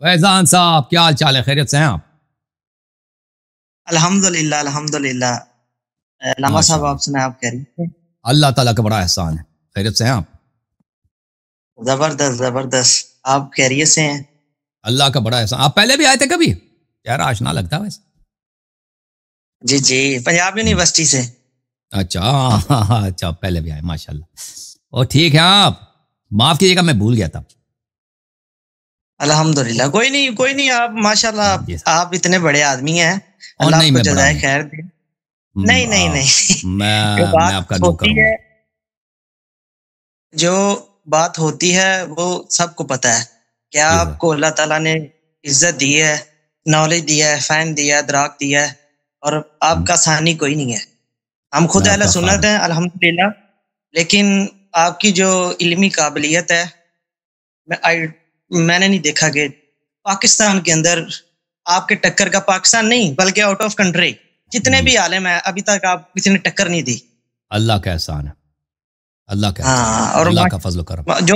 فیضان صاحب کیا حال چال ہے؟ خیریت سے ہیں آپ؟ الحمدللہ الحمدللہ۔ علامہ ماشاء صاحب اللہ، آپ سنیں، آپ کہہ رہی ہیں؟ اللہ تعالیٰ کا بڑا احسان ہے۔ خیریت سے ہیں آپ؟ زبردست زبردست، آپ خیریت سے ہیں؟ اللہ کا بڑا احسان۔ آپ پہلے بھی آئے تھے کبھی؟ چہرہ آشنا لگتا ہے ویسے۔ جی جی، پنجاب یونیورسٹی سے۔ اچھا ہاں ہاں، اچھا پہلے بھی آئے، ماشاء اللہ۔ اور ٹھیک ہے آپ؟ معاف کیجیے گا، میں بھول گیا تھا۔ الحمدللہ، کوئی نہیں، آپ ماشاءاللہ جی آپ اتنے بڑے آدمی ہیں، اور اللہ نہیں، آپ کو میں بڑا جزائے نہیں، خیر دے۔ نہیں نہیں نہیں، جو میں بات آپ کا نوکر ہوتی ہوں۔ ہے جو بات ہوتی ہے وہ سب کو پتہ ہے کہ جی سر، آپ کو اللہ تعالیٰ نے عزت دی ہے، نالج دیا ہے، فہم دیا ہے، ادراک دیا ہے، اور آپ کا ثانی کوئی نہیں ہے۔ ہم خود میں آپ اہل کا سنت خادم۔ ہیں الحمدللہ، لیکن آپ کی جو علمی قابلیت ہے، میں نے نہیں دیکھا کہ پاکستان کے اندر آپ کے ٹکر کا، پاکستان نہیں بلکہ آؤٹ آف کنٹری جتنے جی، بھی عالم ہیں ابھی تک آپ کسی نے ٹکر نہیں دی۔ اللہ کا احسان ہے، اللہ کا احسان ہے، ہاں، اور اللہ کا فضل و کرم۔ جو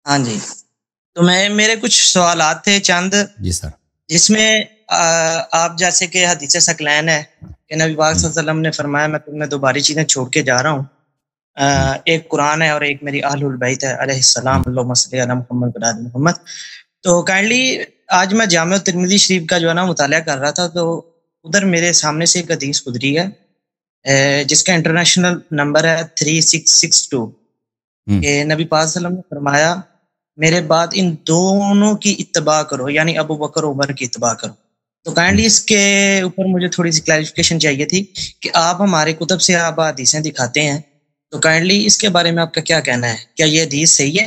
ہاں جی، تو میرے کچھ سوالات تھے چند، جی سر۔ جس میں آپ جیسے کہ حدیث ثقلین ہے کہ نبی پاک صلی اللہ علیہ وسلم نے فرمایا میں تمہیں دو باری چیزیں چھوڑ کے جا رہا ہوں، ایک قرآن ہے اور ایک میری اہل البیت ہے علیہ السلام، اللہم صلی علی محمد و علی محمد۔ تو کائنڈلی آج میں جامع ترمذی شریف کا جو ہے نا مطالعہ کر رہا تھا، تو ادھر میرے سامنے سے ایک حدیث گزری ہے جس کا انٹرنیشنل نمبر ہے 3662، کہ نبی پاک صلی اللہ علیہ وسلم نے فرمایا میرے بعد ان دونوں کی اتباع کرو، یعنی ابو بکر و عمر کی اتباع کرو۔ تو کائنڈلی اس کے اوپر مجھے تھوڑی سی کلیریفیکیشن چاہیے تھی کہ آپ ہمارے کتب سے آپ حدیثیں دکھاتے ہیں، تو کائنڈلی اس کے بارے میں آپ کا کیا کہنا ہے؟ کیا یہ حدیث صحیح ہے؟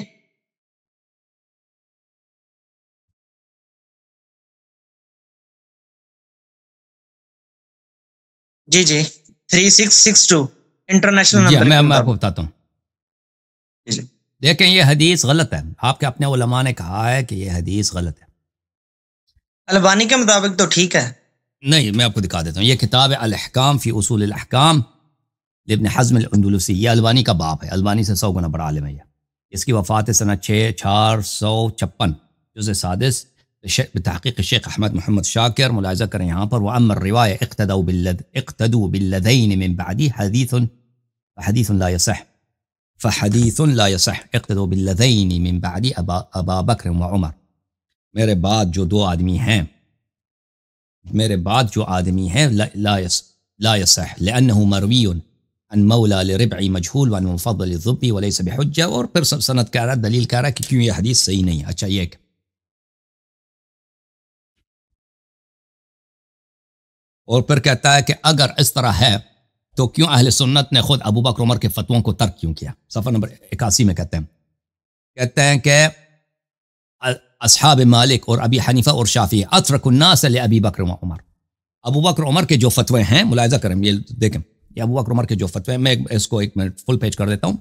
جی جی، 3662 انٹرنیشنل جی نمبر کے میں آپ کو مطابق۔ بتاتا ہوں۔ جی جی، دیکھیں یہ حدیث غلط ہے، آپ کے اپنے علماء نے کہا ہے کہ یہ حدیث غلط ہے۔ البانی کے مطابق تو ٹھیک ہے۔ نہیں، میں آپ کو دکھا دیتا ہوں، یہ کتاب ہے الاحکام فی اصول الاحکام لابن حزم الاندلسی، یہ البانی کا باپ ہے، البانی سے 100 گنا بڑا عالم ہے یہ۔ اس کی وفات سنہ 456 جزء سادس بتحقیق شیخ احمد محمد شاکر، ملاحظہ کریں یہاں پر، وَأَمَّا الرِّوَایَةُ اقتدوا باللذین من بعدی فحدیث لا يصح، فحدیث لا يصح، اقتدوا باللذین من بعدی ابا بکر و عمر، میرے بعد جو دو آدمی ہیں، میرے بعد جو آدمی ہیں لا يصح لأنه مروی عن مولا لربعی مجهول وعن مفضل الضبی وليس بحجہ، اور پھر سند کہہ رہا ہے، دلیل کہہ رہا ہے کہ کیوں یہ حدیث صحیح نہیں ہے۔ اچھا یہ کہ اور پھر کہتا ہے کہ اگر اس طرح ہے تو کیوں اہل سنت نے خود ابو بکر عمر کے فتووں کو ترک کیوں کیا؟ صفحہ نمبر 81 میں کہتے ہیں کہ اصحاب مالک اور ابی حنیفہ اور شافعی اترک الناس لابی بکر و عمر، ابو بکر عمر کے جو فتوے ہیں، ملاحظہ کریں، یہ دیکھیں، یہ ابو بکر عمر کے جو فتوے ہیں، میں اس کو ایک منٹ فل پیج کر دیتا ہوں۔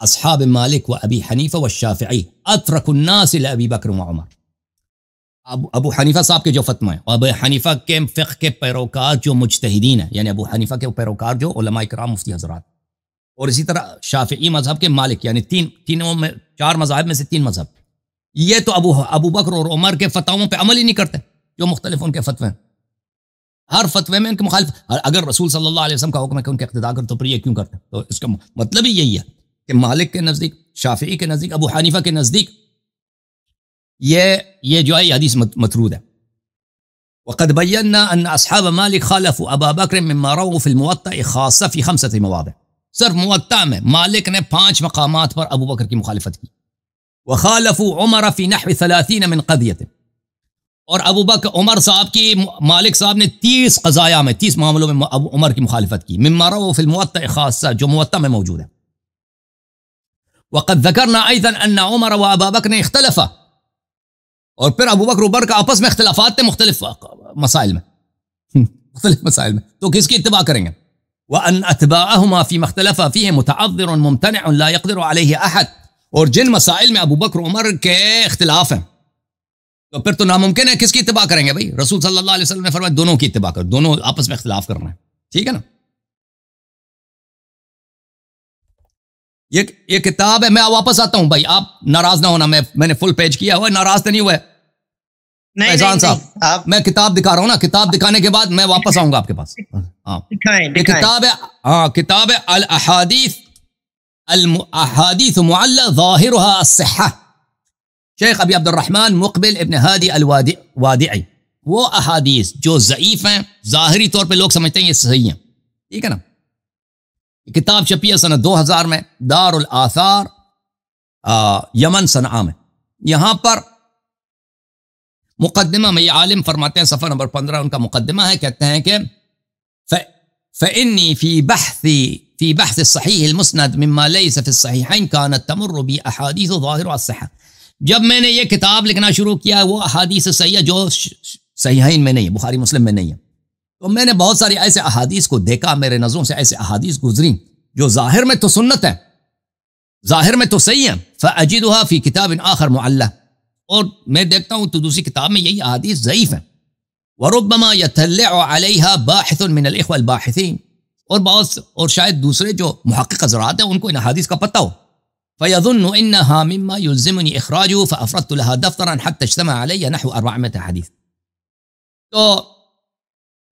اصحاب مالک و ابی حنیفہ و شافعی اترک الناس لابی بکر و عمر، ابو حنیفہ صاحب کے جو فتوے ہیں، ابو حنیفہ کے فقہ کے پیروکار جو مجتہدین ہیں، یعنی ابو حنیفہ کے پیروکار جو علماء کرام مفتی حضرات، اور اسی طرح شافعی مذہب کے مالک، یعنی تینوں میں، 4 مذاہب میں سے 3 مذہب، یہ تو ابو بکر اور عمر کے فتاووں پہ عمل ہی نہیں کرتے، جو مختلف ان کے فتوے ہیں، ہر فتوے میں ان کے مخالف۔ اگر رسول صلی اللہ علیہ وسلم کا حکم ہے کہ ان کے اقتداء کرو تو پھر یہ کیوں کرتے ہیں؟ تو اس کا مطلب ہی یہی ہے کہ مالک کے نزدیک، شافعی کے نزدیک، ابو حنیفہ کے نزدیک یہ جو ہے یہ حدیث مطرود ہے۔ وقد بینا ان اصحاب مالک خالفوا ابا بکر مما رووا في الموطأ خاصہ فی 5 مواضع، صرف موطأ میں مالک نے 5 مقامات پر ابو بکر کی مخالفت کی، وخالفوا عمر فی نحو 30 من قضیہ، اور ابو بکر عمر صاحب کی، مالک صاحب نے 30 قضایا میں، 30 معاملوں میں ابو عمر کی مخالفت کی، مما رووا في الموطأ خاصہ، جو موطأ میں موجود ہے۔ وقد ذکرنا ایضا ان عمر و ابا بکر اختلفا، اور پھر ابو بکر عمر کا آپس میں اختلافات تھے مختلف مسائل میں، تو کس کی اتباع کریں گے؟ وَأَنْ أَتْبَاعَهُمَا فِي مَخْتَلَفَ فِيهِ مُتَعَذِّرٌ مُمْتَنِعٌ لَا يَقْدِرُ عَلَيْهِ أَحَدٌ، اور جن مسائل میں ابو بکر عمر کے اختلاف ہیں تو پھر تو ناممکن ہے، کس کی اتباع کریں گے بھائی؟ رسول صلی اللہ علیہ وسلم نے فرمایا دونوں کی اتباع کرو، دونوں آپس میں اختلاف کرنا ہے، ٹھیک ہے نا؟ یہ کتاب ہے، میں واپس آتا ہوں بھائی، آپ ناراض نہ ہونا، میں نے فل پیج کیا ہوا ہے، ناراض تو نہیں ہوا ہے، فیضان صاحب میں کتاب دکھا رہا ہوں نا, کتاب دکھانے کے بعد میں واپس آؤں گا آپ کے پاس. ہاں کتاب ہے, کتاب ہے الاحادیث معلّہ ظاہرها الصحہ, شیخ ابی عبد الرحمن مقبل ابن ہادی الوادعی. وہ احادیث جو ضعیف ہیں ظاہری طور پہ لوگ سمجھتے ہیں یہ صحیح ہیں, ٹھیک ہے نا. کتاب چھپی ہے سنہ 2000 میں, دار الاثار یمن صنعاء میں. یہاں پر مقدمہ میں یہ عالم فرماتے ہیں, صفحہ نمبر 15 ان کا مقدمہ ہے, کہتے ہیں کہ فإني في بحث الصحيح المسند مما ليس في الصحيحين كانت تمر بي احاديث ظاهرها الصحة. جب میں نے یہ کتاب لکھنا شروع کیا وہ احادیث صحیحہ جو صحیحین میں نہیں ہے, بخاری مسلم میں نہیں ہے, تو میں نے بہت ساری ایسے احادیث کو دیکھا, میرے نظروں سے ایسے احادیث گزری جو ظاہر میں تو سنت ہے, ظاہر میں تو صحیح ہے. فأجدها في كتاب آخر معلّہ, اور میں دیکھتا ہوں تو دوسری کتاب میں یہی احادیث ضعیف ہیں. وربما يطلع عليها باحث من الاخوه الباحثين, اور شاید دوسرے جو محقق حضرات ہیں ان کو ان احادیث کا پتہ ہو. فيظن انها مما يلزمني اخراجه فافردت لها دفترا حتى اجتمع علي نحو 400 حديث. تو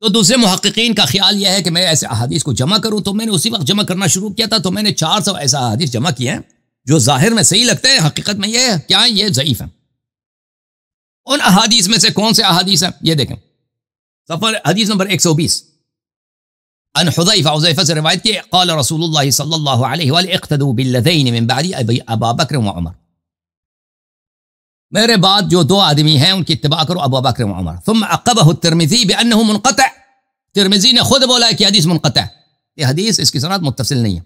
دوسرے محققین کا خیال یہ ہے کہ میں ایسے احادیث کو جمع کروں, تو میں نے اسی وقت جمع کرنا شروع کیا تھا, تو میں نے 400 ایسا احادیث جمع کیے ہیں جو ظاہر میں صحیح لگتے ہیں, حقیقت میں یہ کیا ہیں, یہ ضعیف ہیں. ان احادیث میں سے کون سے احادیث ہیں یہ دیکھیں, سفر حدیث نمبر 120 عن حذیفہ سے روایت کی, قال رسول اللہ صلی اللہ علیہ وآلہ اقتدوا بالذین من بعد ابا بکر و عمر, میرے بعد جو دو آدمی ہیں ان کی اتباع کرو, ابو بکر و عمر. ثم عقبہ الترمذی بانہ منقطع, ترمذی نے خود بولا ہے کہ حدیث منقطع, یہ حدیث اس کی سند متصل نہیں ہے.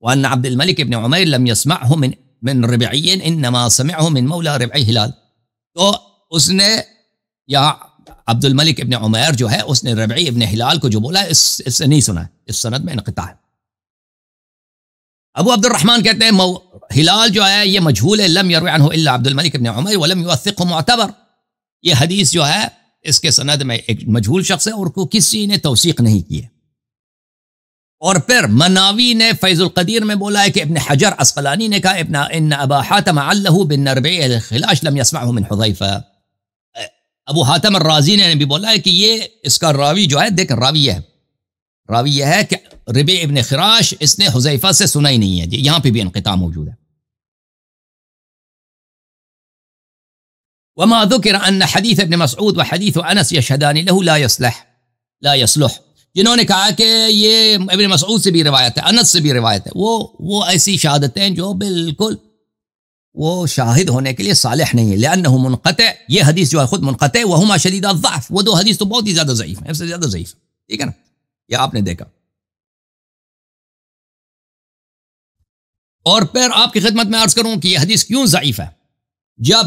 وان عبد الملک ابن عمیر لم يسمعه من ربعی انما سمعه من مولا ربعی ہلال, تو اس نے یہاں عبد الملک ابن عمیر جو ہے اس نے ربعی ابن ہلال کو جو بولا اس سے نہیں سنا ہے, اس سند میں انقطاع ہے. ابو عبد الرحمن کہتے ہیں ہلال جو ہے یہ مجہول ہے, لم یروی عنہ الا عبد الملک ابن عمیر ولم یوثقه معتبر, یہ حدیث جو ہے اس کے سند میں ایک مجہول شخص ہے اور کو کسی نے توثیق نہیں کی ہے. اور پھر مناوی نے فیض القدیر میں بولا ہے کہ ابن حجر عسقلانی نے کہا ان ابا حاتم علّہ بن ربعی الخلاش لم يسمعه من حذیفہ. ابو حاتم الرازی نے بھی بولا ہے کہ یہ اس کا راوی جو ہے, دیکھ راوی یہ ہے کہ ربیع ابن خراش اس نے حذیفہ سے سنا ہی نہیں ہے, یہاں پہ بھی انقطاع موجود ہے. وما ذکر ان حدیث ابن مسعود وحدیث انس یشہدان له لا يصلح, جنہوں نے کہا کہ یہ ابن مسعود سے بھی روایت ہے, انس سے بھی روایت ہے, وہ ایسی شہادتیں جو بالکل وہ شاہد ہونے کے لیے صالح نہیں ہے. لأنه منقطع, یہ حدیث جو ہے خود منقطع, وہما شدید الضعف, وہ دو حدیث تو بہت ہی زیادہ ضعیف ہیں, اس سے زیادہ ضعیف, ٹھیک ہے نا, یہ آپ نے دیکھا. اور پھر آپ کی خدمت میں عرض کروں کہ یہ حدیث کیوں ضعیف ہے. جب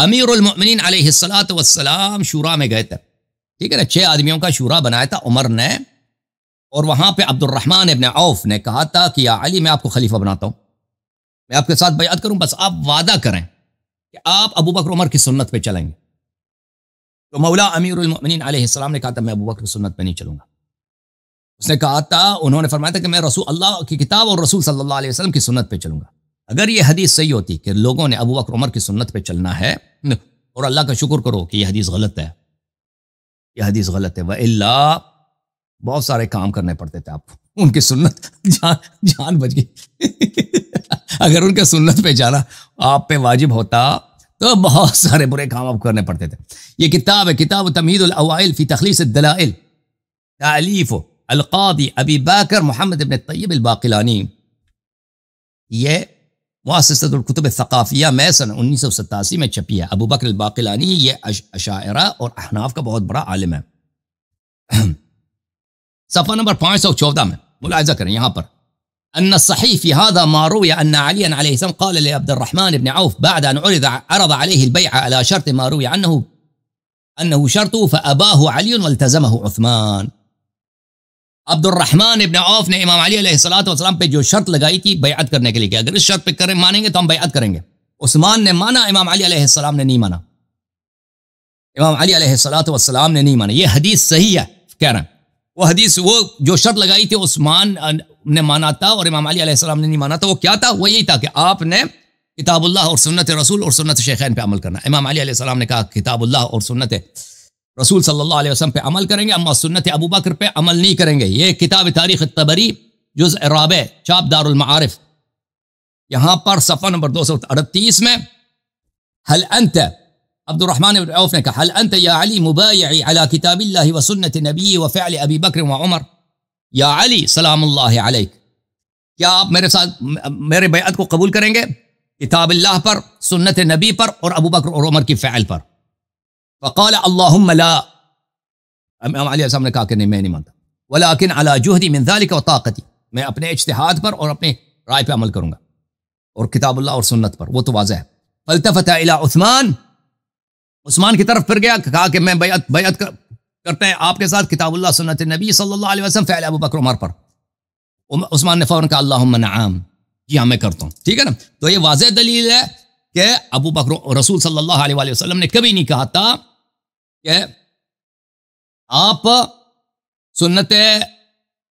امیر المؤمنین علیہ الصلوۃ والسلام شورا میں گئے تھے, ٹھیک ہے نا, 6 آدمیوں کا شورا بنایا تھا عمر نے, اور وہاں پہ عبد الرحمن ابن عوف نے کہا تھا کہ یا علی میں آپ کو خلیفہ بناتا ہوں, میں آپ کے ساتھ بیعت کروں, بس آپ وعدہ کریں کہ آپ ابو بکر عمر کی سنت پہ چلیں گے. تو مولا امیر المؤمنین علیہ السلام نے کہا تھا میں ابو بکر کی سنت پہ نہیں چلوں گا. اس نے کہا تھا, انہوں نے فرمایا تھا کہ میں رسول اللہ کی کتاب اور رسول صلی اللہ علیہ وسلم کی سنت پہ چلوں گا. اگر یہ حدیث صحیح ہوتی کہ لوگوں نے ابو بکر عمر کی سنت پہ چلنا ہے, اور اللہ کا شکر کرو کہ یہ حدیث غلط ہے, یہ حدیث غلط ہے, وَإِلَّا بہت سارے کام کرنے پڑتے تھے آپ کو, ان کی سنت جان بچ گئی. اگر ان کے سنت پہ جانا آپ پہ واجب ہوتا تو بہت سارے برے کام آپ کرنے پڑتے تھے. یہ کتاب ہے, کتاب تمہید الاوائل فی تخلیص الدلائل, تالیف القاضی ابی بکر محمد ابن طیب الباقلانی, یہ مؤسسۃ الکتب الثقافیہ میں سن 1987 میں چھپی ہے. ابو بکر الباقلانی یہ اشاعرہ اور احناف کا بہت بڑا عالم ہے. صفحہ نمبر 514 میں ملاحظہ کریں, یہاں پر ان الصحيح في هذا ما روي ان علي عليه السلام قال لعبد الرحمن بن عوف بعد ان عرض عليه البيع على شرط ما روي انه شرطه فاباه علي والتزمه عثمان. عبد الرحمن ابن عوف نے امام علی علیہ الصلوۃ والسلام پہ جو شرط لگائی تھی بیعت کرنے کے لیے کہ اگر اس شرط پہ مانیں گے تو ہم بیعت کریں گے. عثمان نے مانا, امام علی علیہ السلام نے نہیں مانا, امام علی علیہ الصلوۃ والسلام نے نہیں مانا. یہ حدیث صحیح ہے کہہ رہے ہیں, وہ حدیث وہ جو شرط لگائی تھی عثمان نے مانا تھا اور امام علی علیہ السلام نے نہیں مانا تھا. وہ کیا تھا, وہ یہی تھا کہ آپ نے کتاب اللہ اور سنت رسول اور سنت شیخین پہ عمل کرنا. امام علی علیہ السلام نے کہا کتاب اللہ اور سنت رسول صلی اللہ علیہ وسلم پہ عمل کریں گے، اما سنت ابو بکر پہ عمل نہیں کریں گے. یہ کتاب تاریخ الطبری جزء رابع چاپ دار المعارف، یہاں پر صفحہ نمبر 238 میں هل انت عبد الرحمن بن عوف نے کہا هل انت یا علی مبایعی علی کتاب اللہ و سنت نبی و فعل ابی بکر و عمر. یا علی سلام اللہ علیک، کیا آپ میرے ساتھ میرے بیعت کو قبول کریں گے کتاب اللہ پر، سنت نبی پر اور ابو بکر اور عمر کی فعل پر؟ فقال اللہم لا، امام علیہ السلام نے کہا کہ نہیں میں نہیں مانتا، ولیکن علی جہدی من ذلک و طاقتی، میں اپنے اجتہاد پر اور اپنے رائے پہ عمل کروں گا اور کتاب اللہ اور سنت پر، وہ تو واضح ہے. فالتفت الی عثمان، عثمان کی طرف پھر گیا، کہا کہ میں بیعت کرتے ہیں آپ کے ساتھ کتاب اللہ سنت نبی صلی اللہ علیہ وسلم فعل ابو بکر عمر پر. عثمان نے فوراً کہا اللہم نعم، جی ہاں میں کرتا ہوں. ٹھیک ہے نا، تو یہ واضح دلیل ہے کہ ابو بکر رسول صلی اللہ علیہ وآلہ وسلم نے کبھی نہیں کہا تھا کہ آپ سنت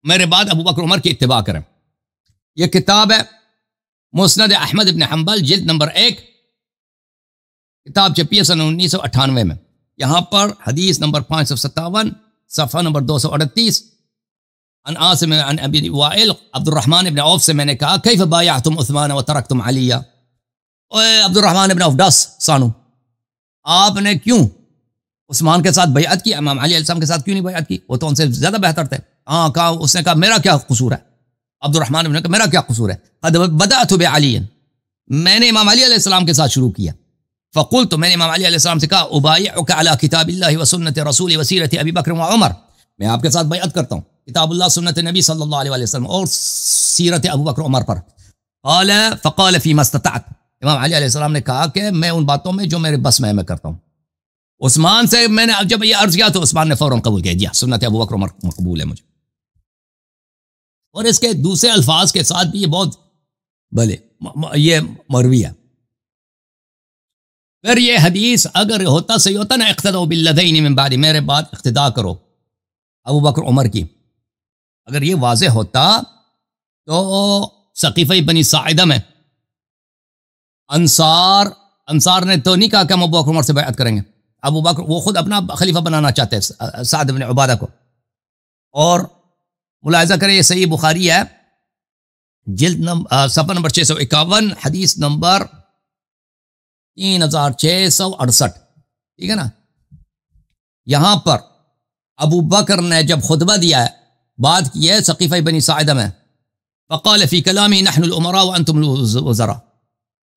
میرے بعد ابو بکر عمر کی اتباع کریں. یہ کتاب ہے مسند احمد بن حنبل جلد نمبر 1، کتاب چھپی ہے سن 1998 میں. یہاں پر حدیث نمبر 557 صفحہ نمبر 238 عن عاصم عن ابی وائل عبد الرحمن بن عوف سے میں نے کہا کیف بایعتم عثمان و ترکتم علی. اوے عبد الرحمن بن عوف ڈس سانو، آپ نے کیوں عثمان کے ساتھ بیعت کی، امام علی علیہ السلام کے ساتھ کیوں نہیں بیعت کی؟ وہ تو ان سے زیادہ بہتر تھے. ہاں کہا، اس نے کہا میرا کیا قصور ہے؟ عبد الرحمن بن عوف نے کہا میرا کیا قصور ہے؟ قد بدأت بعلی، میں نے امام علی علیہ السلام کے ساتھ شروع کیا. فقلت، میں نے امام علی علیہ السلام سے کہا ابایعک علی کتاب اللہ و سنت رسول و سیرت ابی بکر و عمر، میں آپ کے ساتھ بیعت کرتا ہوں کتاب اللہ سنت نبی صلی اللہ علیہ وسلم اور سیرت ابو بکر عمر پر. قال فقال فیما استطعت، امام علی علیہ السلام نے کہا کہ میں ان باتوں میں جو میرے بس میں کرتا ہوں. عثمان سے میں نے جب یہ عرض کیا تو عثمان نے فوراً قبول کیا، دیا سنت ابو بکر عمر مقبول ہے مجھے. اور اس کے دوسرے الفاظ کے ساتھ بھی یہ بہت بھلے یہ مروی ہے. پھر یہ حدیث اگر ہوتا صحیح ہوتا نا اقتدوا بالذین من بعد، میرے بعد اقتداء کرو ابو بکر عمر کی، اگر یہ واضح ہوتا تو سقیفہ بنی ساعدہ میں انصار نے تو نہیں کہا کہ ہم ابو بکر عمر سے بیعت کریں گے. ابو بکر وہ خود اپنا خلیفہ بنانا چاہتے ہیں سعد بن عبادہ کو. اور ملاحظہ کریں یہ صحیح بخاری ہے جلد صفحہ نمبر 651 حدیث نمبر 3668. ٹھیک ہے نا، یہاں پر ابو بکر نے جب خطبہ دیا ہے بات کی ہے سقیفہ بنی ساعدہ میں، فقال فی کلامی نحن الامراء وانتم الوزراء،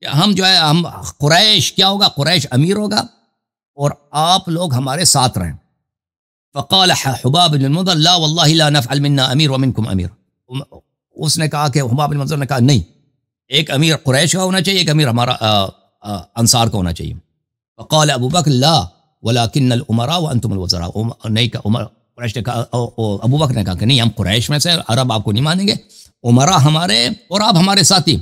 ہم جو ہے ہم قریش کیا ہوگا، قریش امیر ہوگا اور آپ لوگ ہمارے ساتھ رہیں. فقال حباب بن المنذر لا واللہ لا نفعل منا امیر ومنکم امیر، اس نے کہا کہ حباب بن المنذر نے کہا نہیں، ایک امیر قریش کا ہونا چاہیے، ایک امیر ہمارا انصار کا ہونا چاہیے. فقال ابو بکر لا ولكن الامراء وانتم الوزراء، نہیں کہ عمر قریش نے کہا، ابو بکر نے کہا کہ نہیں ہم قریش میں سے، عرب آپ کو نہیں مانیں گے، عمراء ہمارے اور آپ ہمارے ساتھی.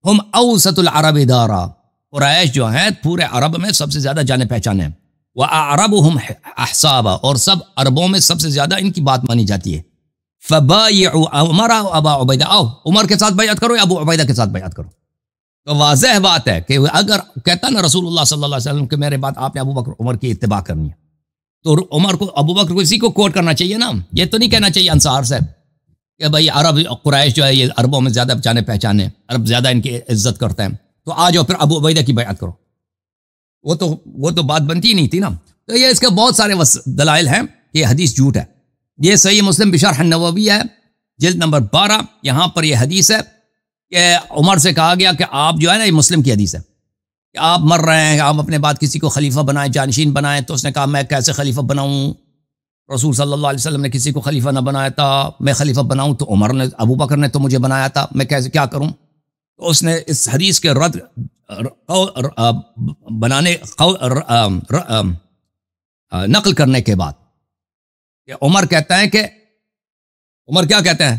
ہم اوسط العرب دارا، قریش جو ہیں پورے عرب میں سب سے زیادہ جانے پہچانے ہیں، واعربهم احسابا، اور سب عربوں میں سب سے زیادہ ان کی بات مانی جاتی ہے. فبایعوا عمر و ابا عبیدہ، آؤ عمر کے ساتھ بیعت کرو یا ابو عبیدہ کے ساتھ بیعت کرو. تو واضح بات ہے کہ اگر کہتا نا رسول اللہ صلی اللہ علیہ وسلم کہ میرے بعد آپ نے ابو بکر عمر کی اتباع کرنی ہے، تو عمر کو ابو بکر کو اسی کو کوٹ کرنا چاہیے نا، یہ تو نہیں کہنا چاہیے انصار سے کہ بھائی عرب قریش جو ہے یہ عربوں میں زیادہ جانے پہچانے، عرب زیادہ ان کی عزت کرتے ہیں، تو آ جاؤ پھر ابو عبیدہ کی بیعت کرو. وہ تو بات بنتی نہیں تھی نا. تو یہ اس کے بہت سارے دلائل ہیں کہ یہ حدیث جھوٹ ہے. یہ صحیح مسلم بشرح النووی ہے جلد نمبر 12، یہاں پر یہ حدیث ہے کہ عمر سے کہا گیا کہ آپ جو ہے نا، یہ مسلم کی حدیث ہے کہ آپ مر رہے ہیں، آپ اپنے بعد کسی کو خلیفہ بنائیں، جانشین بنائیں. تو اس نے کہا میں کیسے خلیفہ بناؤں، رسول صلی اللہ علیہ وسلم نے کسی کو خلیفہ نہ بنایا تھا، میں خلیفہ بناؤں تو عمر نے، ابو بکر نے تو مجھے بنایا تھا، میں کیسے کیا کروں. تو اس نے اس حدیث کے رد نقل کرنے کے بعد کہ عمر کہتا ہے کہ عمر کیا کہتے ہیں،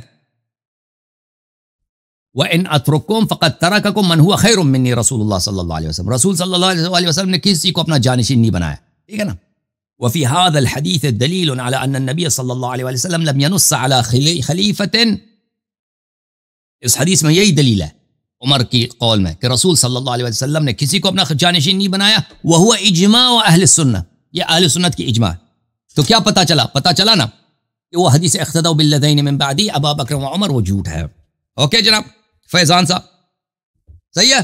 وَإِنْ أَتْرُكُمْ فَقَدْ تَرَكَكُمْ مَنْ هُوَ خَيْرٌ مِّنِّي رسول اللہ صلی اللہ علیہ وسلم، رسول صلی اللہ علیہ وسلم نے کسی کو اپنا جانشین نہیں بنایا. ٹھیک ہے نا. وفي هذا الحديث دليل على أن النبي صلى الله عليه وسلم لم ينص على خليفة، اس حدیث میں یہی دلیل ہے عمر کی قول میں کہ رسول صلی اللہ علیہ وسلم نے کسی کو اپنا جانشین نہیں بنایا، وہو اجماع اہل السنہ، یہ اہل سنت کی اجماع. تو کیا پتہ چلا نا کہ وہ حدیث اقتدوا بالذین من بعدی ابا بکر و عمر وہ جھوٹ ہے. اوکے جناب فیضان صاحب صحیح ہے؟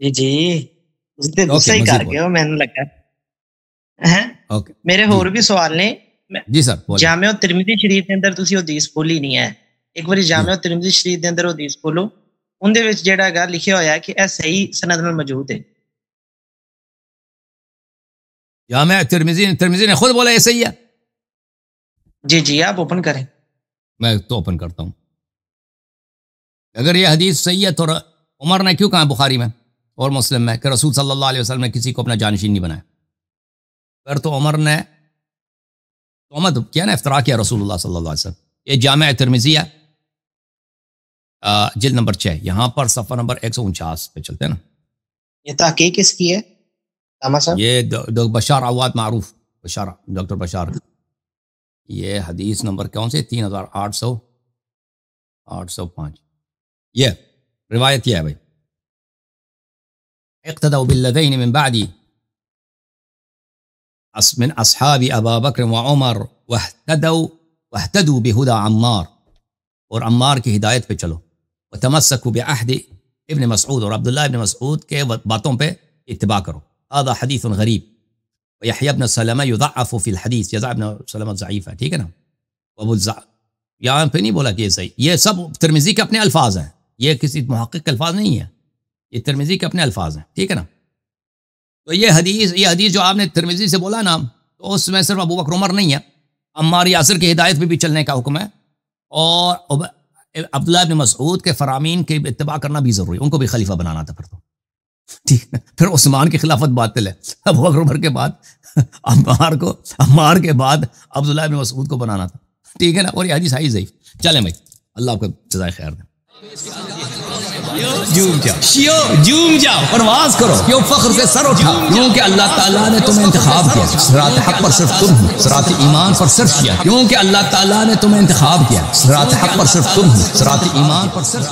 جی صحیح کر گئے ہو، میں نے لگا. میرے اور بھی سوال نے. جی سر. جامع ترمذی شریف کے اندر تسی حدیث بولی نہیں ہے، ایک بار جامع ترمذی شریف کے اندر حدیث بولو، ان دے وچ جیڑا گا لکھیا ہویا ہے کہ اے صحیح سند میں موجود ہے. جامع ترمذی نے خود بولا یہ صحیح ہے. جی آپ اوپن کریں. میں تو اوپن کرتا ہوں. اگر یہ حدیث صحیح ہے تو عمر نے کیوں کہا بخاری میں اور مسلم میں کہ رسول صلی اللہ علیہ وسلم نے کسی کو اپنا جانشین نہیں بنایا؟ پھر تو عمر نے تہمت کیا نا، افترا کیا رسول اللہ صلی اللہ علیہ وسلم. یہ جامع ترمذی ہے، جلد نمبر 6، یہاں پر صفحہ نمبر 149 پہ چلتے ہیں نا. یہ تحقیق کس کی ہے صاحب؟ یہ بشار عواد معروف بشار، ڈاکٹر بشار. یہ حدیث نمبر کون سے؟ 3805. یہ روایت یہ ہے بھائی، اقتدوا بالذین من بعدی من اصحاب ابا بکر و عمر واہتدوا بہدی عمار، اور عمار کی ہدایت پہ چلو. وتمسکوا بعہد ابن مسعود، اور عبداللہ ابن مسعود کے باتوں پہ اتباع کرو. هذا حدیث غریب. ویحیی بن سلمہ یضعف فی الحدیث، یحیی بن سلمہ ضعیف ہے، ٹھیک ہے نا. یہاں پہ نہیں بولا کہ یہ صحیح. یہ سب ترمذی کے اپنے الفاظ ہیں، یہ کسی محقق کے الفاظ نہیں ہے، یہ ترمذی کے اپنے الفاظ ہیں، ٹھیک ہے نا. تو یہ حدیث جو آپ نے ترمذی سے بولا نا، تو اس میں صرف ابو بکر عمر نہیں ہے، عمار یاسر کی ہدایت پہ بھی چلنے کا حکم ہے، اور عبداللہ ابن مسعود کے فرامین کے اتباع کرنا بھی ضروری، ان کو بھی خلیفہ بنانا تھا. پھر تو ٹھیک ہے، پھر عثمان کی خلافت باطل ہے، ابو بکر عمر کے بعد عمار کے بعد عبداللہ ابن مسعود کو بنانا تھا، ٹھیک ہے نا. اور یہ حدیث ہے ضعیف. چلیں بھائی، اللہ آپ کو جزائے خیر دے. جھوم جاؤ پرواز کرو، کیوں فخر سے سر اٹھا، کیونکہ اللہ تعالیٰ نے تمہیں انتخاب کیا. صراط حق پر صرف تم ہو، صراط ایمان پر صرف کیا، کیونکہ اللہ تعالیٰ نے تمہیں انتخاب کیا. صراط حق پر صرف تم ہو، صراط ایمان پر صرف